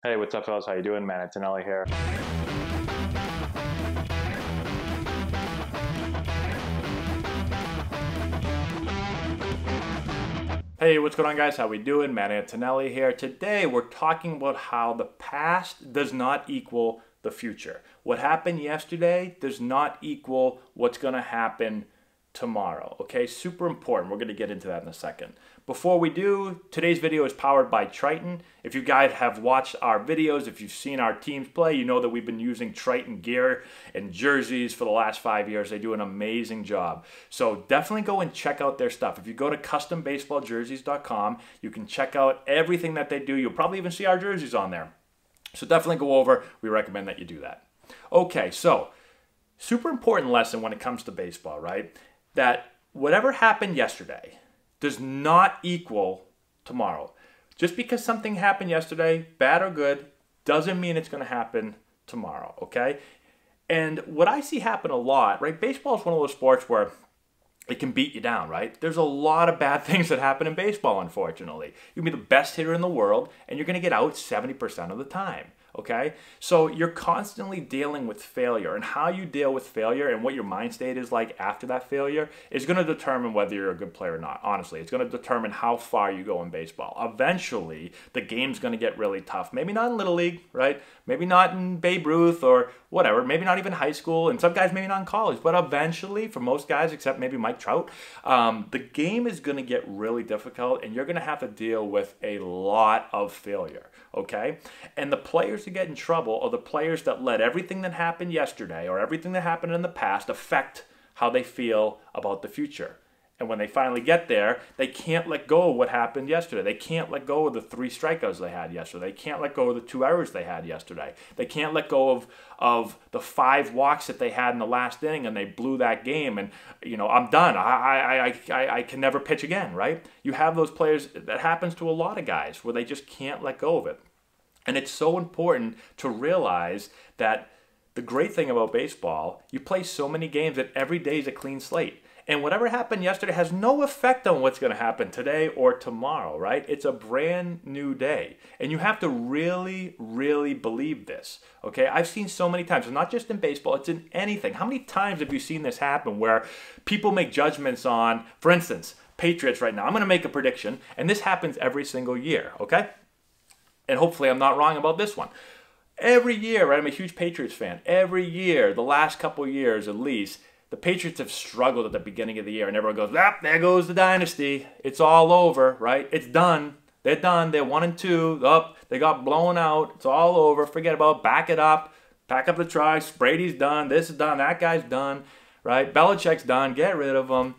Hey, what's up, fellas? How you doing, man? Antonelli here. Hey, what's going on, guys? How we doing? Matt Antonelli here. Today, we're talking about how the past does not equal the future. What happened yesterday does not equal what's going to happen tomorrow. Okay, super important. We're going to get into that in a second. Before we do, today's video is powered by Triton. If you guys have watched our videos, if you've seen our teams play, you know that we've been using Triton gear and jerseys for the last 5 years. They do an amazing job. So definitely go and check out their stuff. If you go to custombaseballjerseys.com, you can check out everything that they do. You'll probably even see our jerseys on there. So definitely go over. We recommend that you do that. Okay, so super important lesson when it comes to baseball, right? That whatever happened yesterday does not equal tomorrow. Just because something happened yesterday, bad or good, doesn't mean it's going to happen tomorrow, okay? And what I see happen a lot, right? Baseball is one of those sports where it can beat you down, right? There's a lot of bad things that happen in baseball, unfortunately. You can be the best hitter in the world, and you're going to get out 70% of the time. Okay, so you're constantly dealing with failure, and how you deal with failure and what your mind state is like after that failure is going to determine whether you're a good player or not. Honestly, it's going to determine how far you go in baseball. Eventually, the game's going to get really tough. Maybe not in Little League, right? Maybe not in Babe Ruth or whatever. Maybe not even high school, and some guys maybe not in college. But eventually, for most guys, except maybe Mike Trout, the game is going to get really difficult, and you're going to have to deal with a lot of failure. Okay, and the players who get in trouble are the players that let everything that happened yesterday or everything that happened in the past affect how they feel about the future. And when they finally get there, they can't let go of what happened yesterday. They can't let go of the 3 strikeouts they had yesterday. They can't let go of the 2 errors they had yesterday. They can't let go of the 5 walks that they had in the last inning, and they blew that game. And, you know, I'm done. I can never pitch again, right? You have those players. That happens to a lot of guys where they just can't let go of it. And it's so important to realize that the great thing about baseball, you play so many games that every day is a clean slate. And whatever happened yesterday has no effect on what's going to happen today or tomorrow, right? It's a brand new day. And you have to really, really believe this, okay? I've seen so many times, and not just in baseball, it's in anything. How many times have you seen this happen where people make judgments on, for instance, Patriots right now? I'm going to make a prediction, and this happens every single year, okay? And hopefully I'm not wrong about this one. Every year, right, I'm a huge Patriots fan. Every year, the last couple years at least, the Patriots have struggled at the beginning of the year, and everyone goes, ah, there goes the dynasty. It's all over, right? It's done. They're done. They're 1-2. Up. They got blown out. It's all over. Forget about it. Back it up. Pack up the trucks. Brady's done. This is done. That guy's done, right? Belichick's done. Get rid of him.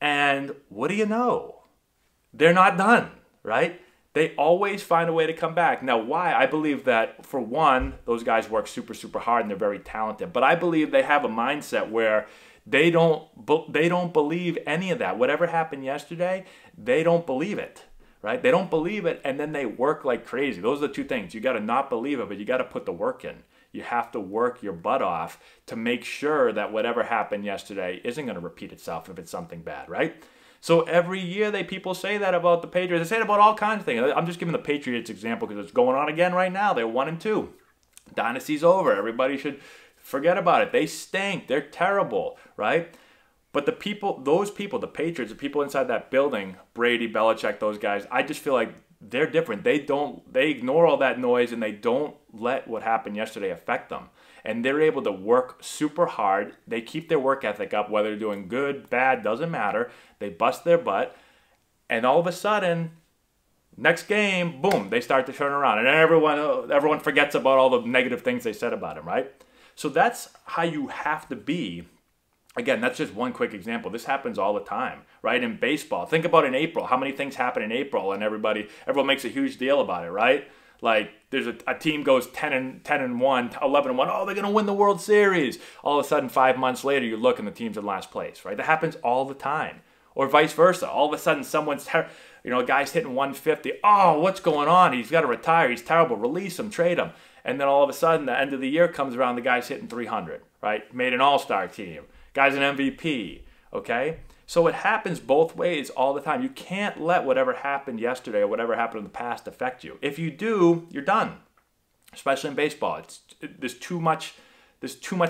And what do you know? They're not done, right? They always find a way to come back. Now, why? I believe that, for one, those guys work super, super hard and they're very talented. But I believe they have a mindset where they don't believe any of that. Whatever happened yesterday, they don't believe it, right? They don't believe it, and then they work like crazy. Those are the 2 things. You got to not believe it, but you got to put the work in. You have to work your butt off to make sure that whatever happened yesterday isn't going to repeat itself if it's something bad, right? So every year people say that about the Patriots. They say it about all kinds of things. I'm just giving the Patriots example because it's going on again right now. They're 1-2. Dynasty's over. Everybody should forget about it. They stink. They're terrible, right? But those people, the Patriots, the people inside that building, Brady, Belichick, those guys, I just feel like they're different. They ignore all that noise, and they don't let what happened yesterday affect them. And they're able to work super hard. They keep their work ethic up, whether they're doing good, bad, doesn't matter. They bust their butt. And all of a sudden, next game, boom, they start to turn around. And everyone forgets about all the negative things they said about him, right? So that's how you have to be. Again, that's just one quick example. This happens all the time, right? In baseball, think about in April. How many things happen in April, and everyone makes a huge deal about it, right? Like, there's a team goes 10-1, 11-1. Oh, they're going to win the World Series. All of a sudden, 5 months later, you look and the team's in last place, right? That happens all the time. Or vice versa. All of a sudden, a guy's hitting 150. Oh, what's going on? He's got to retire. He's terrible. Release him. Trade him. And then all of a sudden, the end of the year comes around, the guy's hitting 300, right? Made an all-star team. Guy's an MVP, okay? So it happens both ways all the time. You can't let whatever happened yesterday or whatever happened in the past affect you. If you do, you're done. especially in baseball. There's too much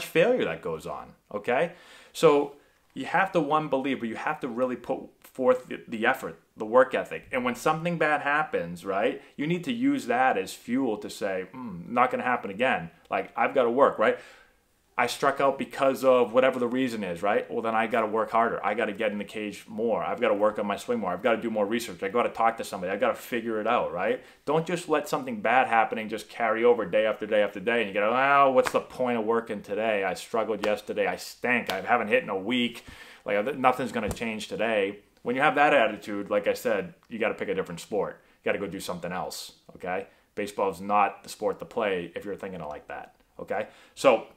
failure that goes on, okay? So you have to, one, believe, but you have to really put forth the effort, the work ethic. And when something bad happens, right, you need to use that as fuel to say, not going to happen again. Like, I've got to work, right? I struck out because of whatever the reason is, right? Well, then I got to work harder. I got to get in the cage more. I've got to work on my swing more. I've got to do more research. I got to talk to somebody. I've got to figure it out, right? Don't just let something bad happening just carry over day after day after day. And you go, oh, what's the point of working today? I struggled yesterday. I stank. I haven't hit in a week. Like, nothing's going to change today. When you have that attitude, like I said, you got to pick a different sport. You got to go do something else, okay? Baseball is not the sport to play if you're thinking it like that, okay? So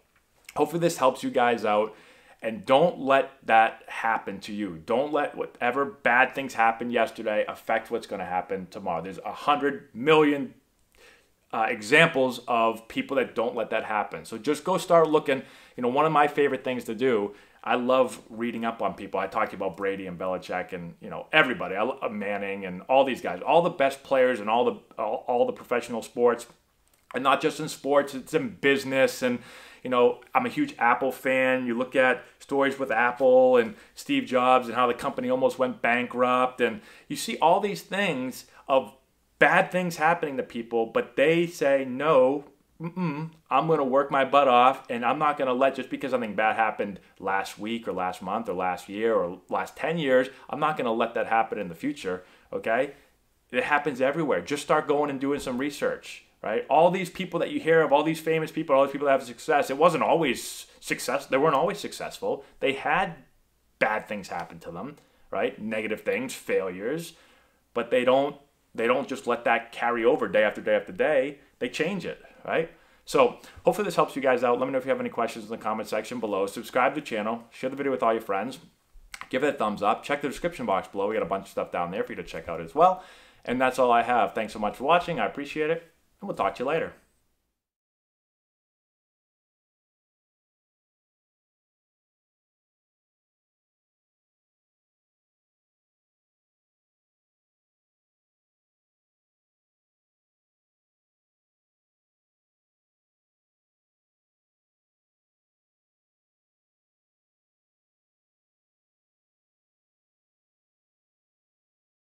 hopefully this helps you guys out, and don't let that happen to you. Don't let whatever bad things happened yesterday affect what's going to happen tomorrow. There's 100 million examples of people that don't let that happen. So just go start looking. You know, one of my favorite things to do, I love reading up on people. I talked about Brady and Belichick and, you know, everybody. I love Manning and all these guys, all the best players in all the professional sports, and not just in sports. It's in business. And, you know, I'm a huge Apple fan. You look at stories with Apple and Steve Jobs and how the company almost went bankrupt, and you see all these things of bad things happening to people, but they say no. I'm going to work my butt off, and I'm not going to let, just because something bad happened last week or last month or last year or last 10 years, I'm not going to let that happen in the future, okay? It happens everywhere. Just start going and doing some research, right? All these people that you hear of, all these famous people, all these people that have success, it wasn't always success. They weren't always successful. They had bad things happen to them, right? Negative things, failures, but they don't just let that carry over day after day after day. They change it, right? So hopefully this helps you guys out. Let me know if you have any questions in the comment section below. Subscribe to the channel. Share the video with all your friends. Give it a thumbs up. Check the description box below. We got a bunch of stuff down there for you to check out as well. And that's all I have. Thanks so much for watching. I appreciate it. And we'll talk to you later.